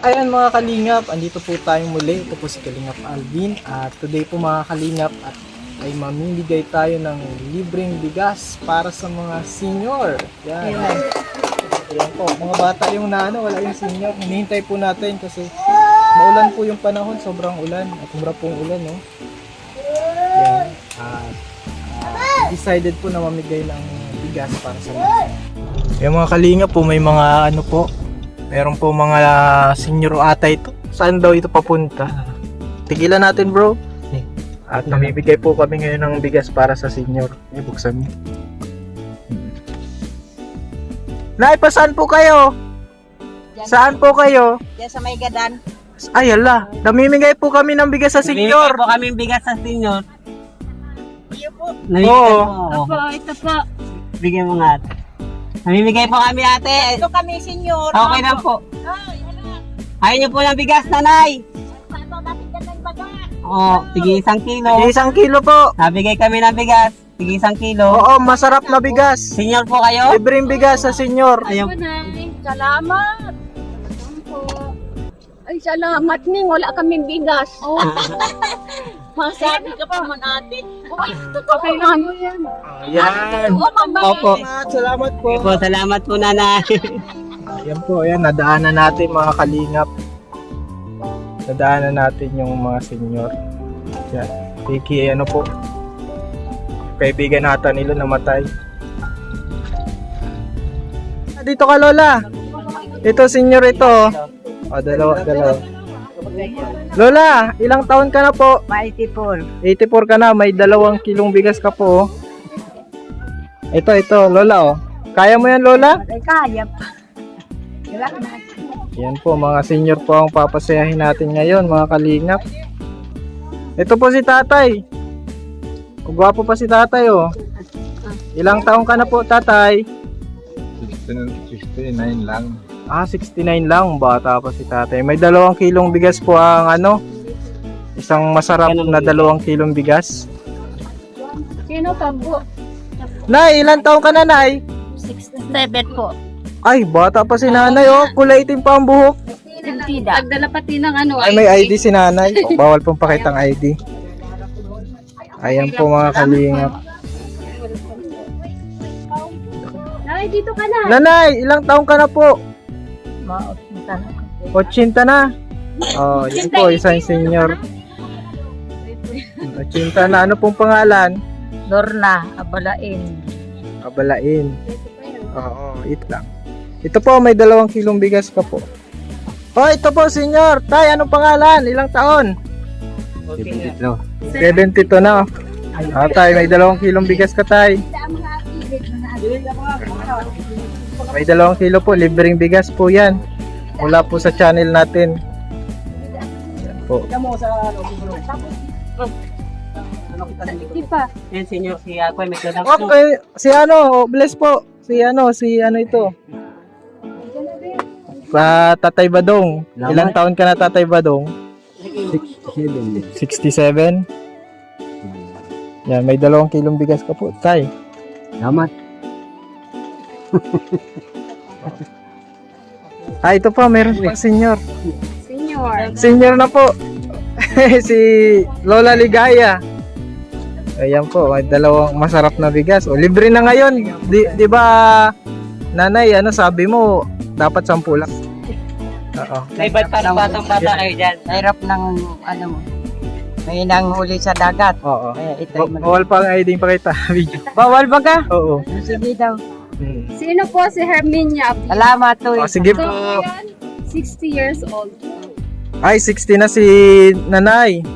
Ayan mga kalingap, andito po tayong muli. Ito po si Kalingap Alvin. At today po mga kalingap at ay mamimigay tayo ng libreng bigas para sa mga senior. Yan. Ayan po, mga bata yung wala yung senior. Hinihintay po natin kasi maulan po yung panahon, sobrang ulan. At mura pong ulan, no? Yan. Decided po na mamigay ng bigas para sa mga senior. Yung mga kalingap po, may mga meron po mga senior ata ito. Saan daw ito papunta? Tigilan natin bro. At namibigay po kami ngayon ng bigas para sa senior. Buksan mo. Nay, pa saan po kayo? Saan po kayo? Diyan sa may gadan. Ay ala, namimigay po kami ng bigas sa senior. Namimigay po kami bigas sa senior. Iyo po. Oo. Opo, ito po. Bigyan mo nga ate. Namimigay po kami ate. Ito kami senior. Okay lang po. Ay, hala. Ayaw niyo po ng bigas, nanay. Paano natin yan ng baga? Oo, sige 1 kilo. 1 kilo po. Nabigay kami ng bigas. Sige 1 kilo. Oo, masarap na bigas. Senior po kayo? Libreng bigas sa senior. Ayaw. Salamat. Ay, salamat ning. Wala kaming bigas. Oh. Masabi ka pa man ate. Okay lang mo yan. Ayan. Opo. Salamat po. Okay po, salamat po nanay. Ayan po, ayan, nadaanan natin mga kalingap. Nadaanan natin yung mga senior. Yan. Piki, po. Kaibigan nata nila namatay. Dito ka Lola. Ito senior ito. O, dalawa. Lola, ilang taon ka na po? 84. 84 ka na, may 2 kilong bigas ka po. Ito, Lola Kaya mo yan Lola? Ay, kaya pa. Wala na. Yan po, mga senior po ang papasayahin natin ngayon, mga kalingap. Ito po si tatay. Gwapo pa si tatay, Ilang taong ka na po, tatay? 69 lang. 69 lang. Bata pa si tatay. May 2 kilong bigas po ang isang masarap na 2 kilong bigas. Sino pa po? Nay, ilang taong ka na, Nay? 67 po. Ay, bata pa si nanay, kulay itim pa ang buhok. Nagdala pati ng Ay, may ID si nanay. Bawal pong pakitang ID. Ayan po mga kalingap. Ay, dito ka na. Nanay, ilang taong ka na po? Maot-mutan ako. 80 na. Oh, yun po, isang senior. 80 na. Ano pong pangalan? Lorna, Abalain. Abalain. Oo, ito lang. Ito po, may 2 kilong bigas ka po. Oh, ito po, senior. Tay, anong pangalan? Ilang taon? 72 na. Tay, may 2 kilong bigas ka, tay. May 2 kilo po, libreng bigas po yan. Mula po sa channel natin. Yan po. Yan senior si ako may kadang. Okay, si bless po. Si ito. Tatay Badong. Ilang taon ka na, Tatay Badong? 67. Yan, may 2 kilong bigas ka po, tay. Salamat. Ito pa, meron pa senior. Senior. Senior na po. Si Lola Ligaya. Ayan po, may 2 masarap na bigas. Libre na ngayon. Di ba, nanay, sabi mo, dapat 10 lang. Oo. May batang-bata kayo dyan. Hirap ng mo. May nanghuli sa dagat. Oo. Kaya ito Bawal pa ang ID pakita video. Bawal ba ka? Oo. Sige daw. Sino po si Herminia? Salamat to. Sige po. 60 years old. Ay, 60 na si nanay.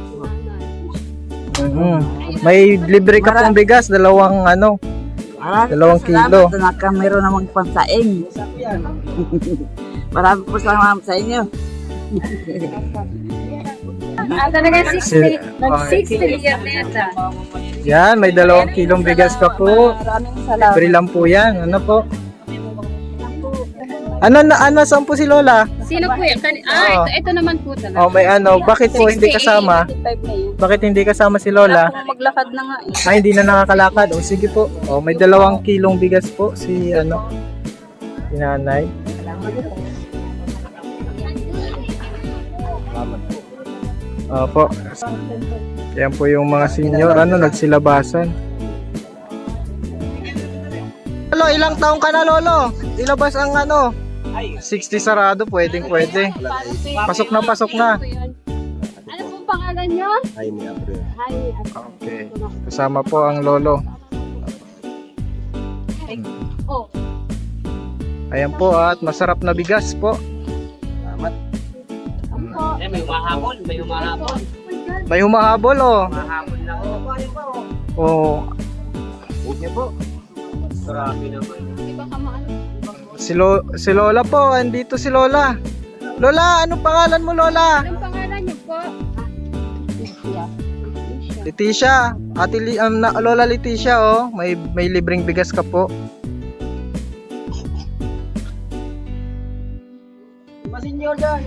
May libre ka pong bigas, 2 kilo. Mayroon namang pansaing. Marami po salamat sa inyo. Talaga 60. Nag-60 years na. Yan, may 2 kilong bigas ka po. Maraming salamat. Libre lang po yan. Ano po? Saan po si Lola? Sino po yan? Ito naman po talaga. Oh, may bakit po hindi kasama? 55 na yun. Bakit hindi kasama si Lola? Maglakad na nga eh. Ay, hindi na nakakalakad. O, sige po. O, may 2 kilong bigas po si si nanay. Opo. Yan po yung mga senior, nagsilabasan. Lolo, ilang taong ka na, Lolo? Ilabas ang 60 sarado, pwede. Pasok na. Ano pong pangalan niyo? Jaime Abreu. Okay. Kasama po ang Lolo. Oh, Ayan po at masarap na bigas po. May humahabol. May humahabol Humahabol na ako. Oh. Huwag niyo po. Marami naman. iba ka maano. Si Lola po, andito si Lola. Lola, anong pangalan mo, Lola? Anong pangalan niyo po? Leticia. Lola Leticia, may libreng bigas ka po. Masinyor dyan.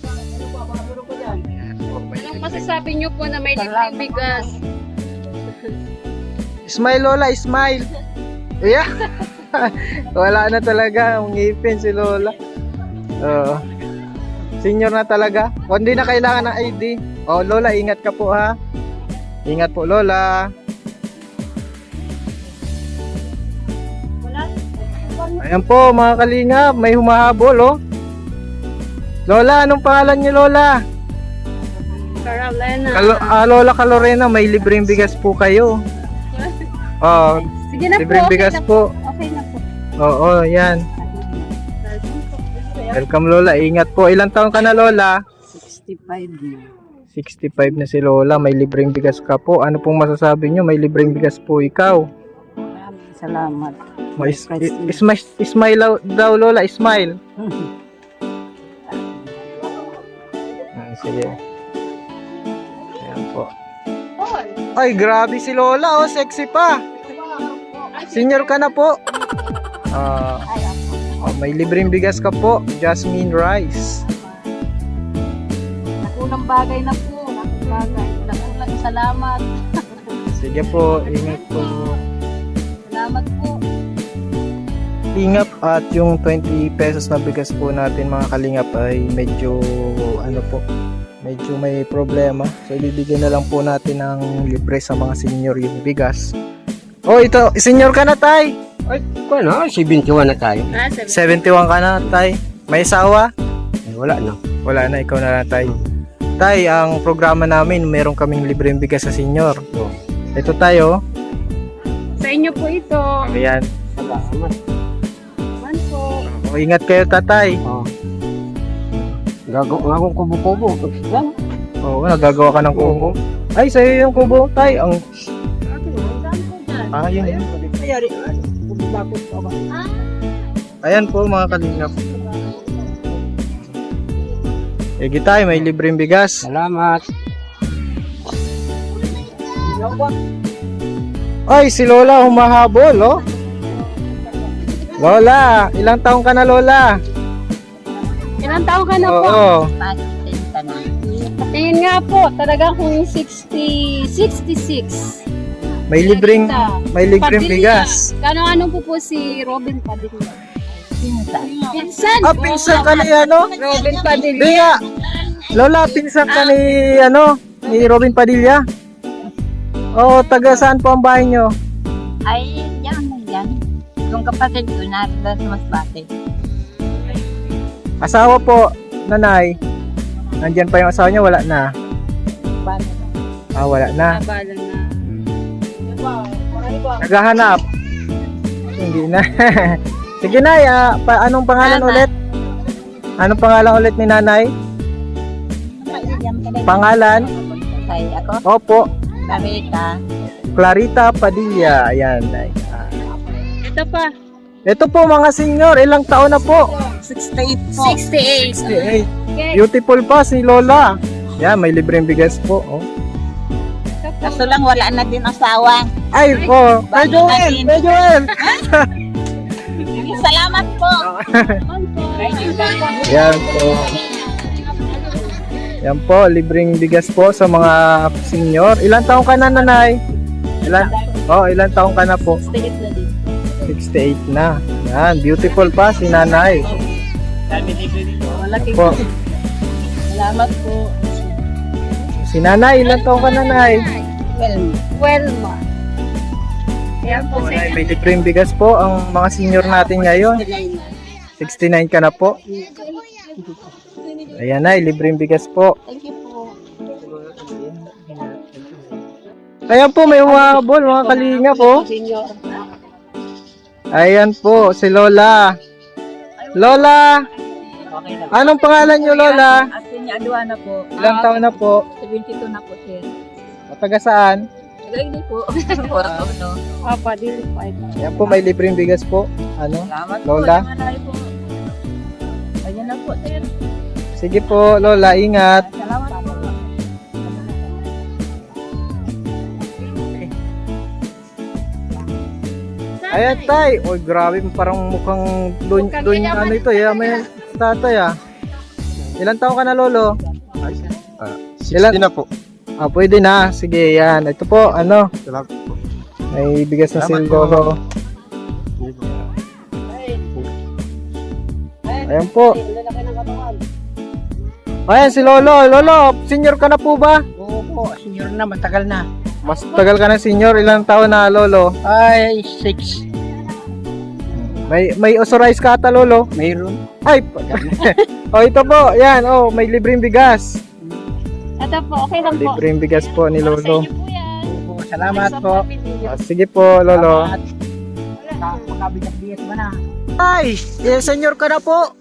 Ano pa? Baka meron pa dyan. Anong masasabi niyo po na may libreng bigas? Smile, Lola, smile. Yeah. Wala na talaga ang ngipin si Lola. Oo. Senior na talaga. Hindi na kailangan ng ID. Lola, ingat ka po ha. Ingat po, Lola. Ayan po, mga kalingap, may humahabol, Lola, anong pangalan niyo, Lola? Carolina. Lola Calorena, may libreng bigas po kayo. Sige na Libreng po. bigas po. Okay na po. Oo, yan. Welcome, Lola. Ingat po. Ilang taon ka na, Lola? 65 na. 65 na si Lola. May libreng bigas ka po. Ano pong masasabi nyo? May libreng bigas po ikaw. Maraming salamat. Smile daw, Lola. Smile. Sige. Ayan po. Ay, grabe si Lola. Sexy pa. Senior ka na po. May libreng bigas ka po. Jasmine rice. Nakulang bagay na po. Nakulang salamat. Sige po. Ingat po. Salamat po. Kalingap at yung 20 pesos na bigas po natin mga kalingap ay medyo medyo may problema. So ibibigay na lang po natin ng libre sa mga senior yung bigas. Ito, senior ka na, Tay. Ay, ano? 71 na tayo. 71 ka na, Tay. May asawa? Wala na. Wala na, ikaw na lang, Tay. Tay, ang programa namin, meron kaming libreng bigas sa senior. Ito tayo. Sa inyo po ito. Ayan. Salamat. Man po. Ingat kayo, Tatay. Gagawang kubo-kubo. Oo, nagagawa ka ng kubo. Ay, sa'yo yung kubo, Tay. Yun. Ayan po, mga kalingap. Sige tayo, may libreng bigas. Salamat. Ay, si Lola humahabol, Lola, ilang taong ka na, Lola? Ilang taon ka na po? Oo. Tingin nga po, talaga kung 66. May libreng Padilla. bigas. Anong po si Robin Padilla? Pinsan. Pinsan ka ni Robin Padilla. Hindi nga. Lola, pinsan ka ni Robin Padilla? Taga saan po ang bahay nyo? Ay, yan. Yung kapatid ko, nariyan sa Masbate. Asawa po, nanay. Nandyan pa yung asawa niya, wala na. Wala na. Nabala na. Naghahanap. Hindi na. Sige, Nay, anong pangalan ulit? Anong pangalan ulit ni nanay? Pangalan? Ay, ako, Opo, Clarita. Clarita Padilla. Ayan, Nay. Ito pa. Ito po mga senior, ilang taon na po? 68 po. 68. 68. Beautiful pa si Lola. Yan, may libreng bigas po. Kaso lang wala na din asawa. Ay, medyo well. Salamat po. Yan po. Yan po, libreng bigas po sa mga senior. Ilang taong ka na, nanay? Ilang taong ka na po? 68 na. Yan, beautiful pa si nanay. Malaking Po. salamat po. Si Nanay, ilan taon ka Nanay? Welma. Ayan po, Nanay, may libreng bigas po ang mga senior natin ngayon. 69 ka na po. Ayan Nay, libreng bigas po. Thank you po. Ayan po, may umabol mga kalinga po. Senior. Ayan po, si Lola. Lola, Okay lang. anong pangalan niyo Lola? Atin niya, Aduana po. Ilang taon na po? 72 na po, sir. O, taga saan? Tagay po. Oras po, no? Papa, dili po. Ayan po, may libreng bigas po. Ano? Salamat Lola? po. Salamat po. Ayan na po, sir. Sige po, Lola, ingat. Salamat po. Ayan, tay. Oy, grabe, parang mukhang doon ano ito, may tatay ah. Ilang taon ka na, Lolo? 60 na po. Ah, pwede na. Sige, yan. Ito po, ano, Salamat po. may bigas na si Salamat po. Lolo. Ayan po. Ayan, si Lolo. Lolo, senior ka na po ba? Oo po, senior na, matagal na. Mas tagal ka na senior. Ilang taon na, Lolo? Ay, 6. May authorized ka ata, Lolo? Mayroon. Ay! Oh, ito po. Yan, oh, may libreng bigas. Ito po, okay lang po. Libreng bigas po ni Lolo. Oo, salamat po. Ah, sige po, Lolo. Makabigat-bigat mo na. Ay, senior ka na po.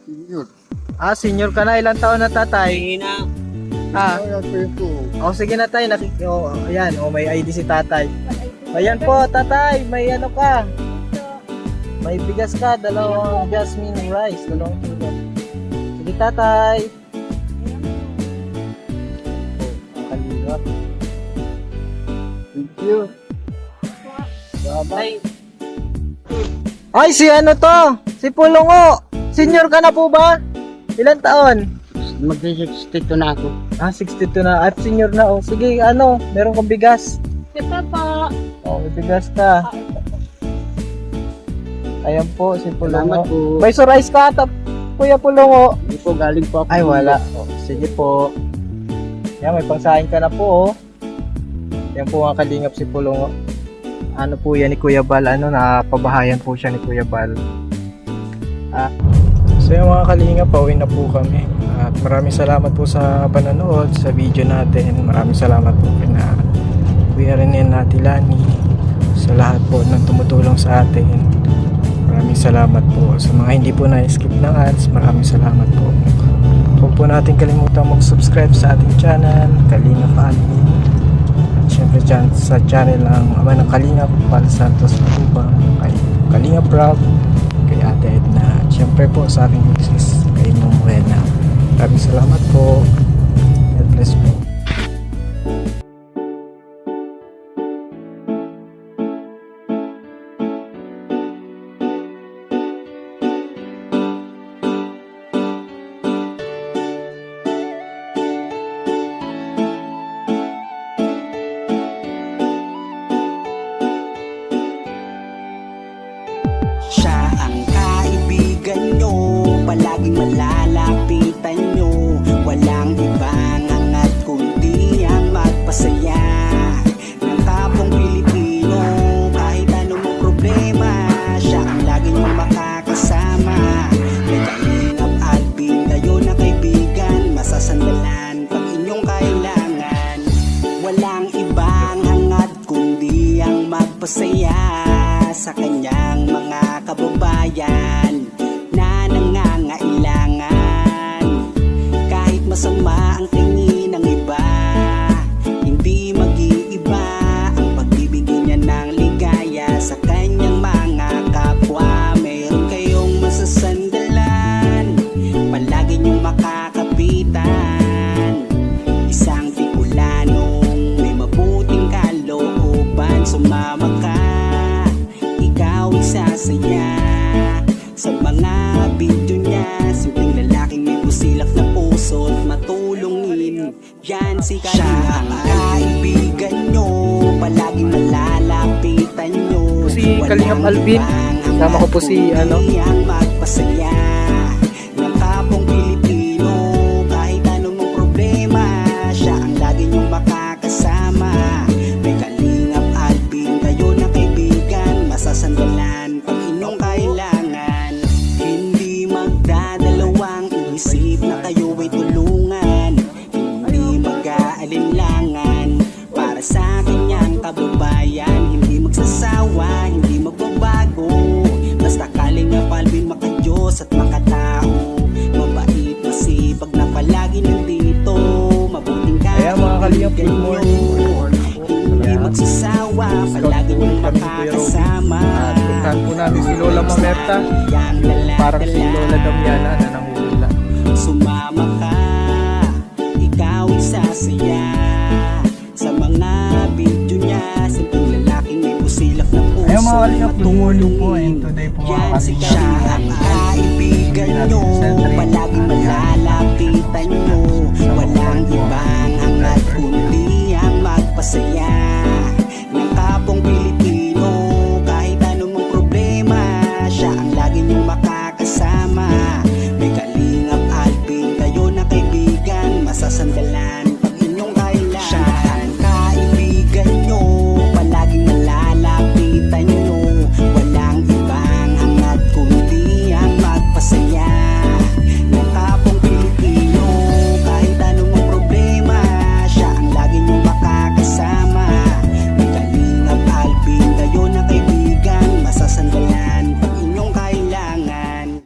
Ah, senior ka na. Ilang taon na tatay? na. Ah, oh, sige na tay. Ayan, oh, may ID si tatay. Ayan po, tatay. May ano ka? May bigas ka. Dalawang jasmine rice. Dalawang kilo. Sige, tatay. Kalirap. Thank you. Bye-bye. Ay, si ano to? Si Pulungo. Senior ka na po ba? Ilan taon? Mag-62 na ako. Ah, 62 na. At senior na. Oh, sige, ano? Meron kang bigas. Ito po. Oh, may bigas ka. Ayan po, si Salamat Pulungo. po. May rice ka ata, Kuya Pulungo. Hindi po, galing po ako. Ay, wala. Oh, sige po. Yan, may pangsahin ka na po, oh. Yan po ang kalingap si Pulungo. Ano po yan ni Kuya Bal? Ano, napabahayan po siya ni Kuya Bal. So yung mga kalingap, pauwi na po kami. At maraming salamat po sa panonood sa video natin. Maraming salamat po kina Kuya Rene Natilani, sa lahat po ng tumutulong sa atin. Maraming salamat po sa mga hindi po na-skip ng ads. Maraming salamat po. Huwag po natin kalimutan mag-subscribe sa ating channel, Kalingap Alvin. At syempre dyan sa channel ng Ama ng Kalingap, Pal Santos Matubang, kay Kalingap Rob, kay Ate Edna. At syempre po sa aking misis, kay Ma'am Rena. Maraming salamat po. God bless po. Siya ang kaibigan nyo, palaging malalapitan nyo. Walang ibang angat kundi ang magpasaya ng kapong Pilipino. Kahit anong problema, siya ang lagi nyong makakasama. May Kalingap Alvin, kayo na kaibigan, masasandalan pag inyong kailangan. Walang ibang hangat kundi ang magpasaya sa kanyang mga kababayan na nangangailangan. Kahit masama ang tingin ng iba, hindi mag-iiba ang pagbibigay niya ng ligaya sa kanyang mga kapwa. Meron kayong masasandalan, palagi niyong makakapitan. Isang Bicolanong may mabuting kalooban, sumama ka, ikaw isasaya sa mga video niya. Simpleng lalaking may busilak na puso at matulungin, yan si Kalingap. Siya ang kaibigan nyo, palaging malalapitan nyo. Si Kalingap Alvin, kasama ko po si ano, ang magpasaya ng kapong Pilipino. Kahit anong problema, siya ang lagi nyong palagi nandito. Mabuting Kaya mga kalingap, good morning. hindi magsasawa, palagi niyong makakasama. At puntahan po namin si Lola Mamerta. Parang si Lola Damiana na nangungula. Sumama ka, ikaw isasaya sa mga video niya. Simpleng lalaking may busilak na puso. Ayun mga kalingap, good morning po. And today po mga Yan si kalingap, siya ang kaibigan nyo, palagi malalim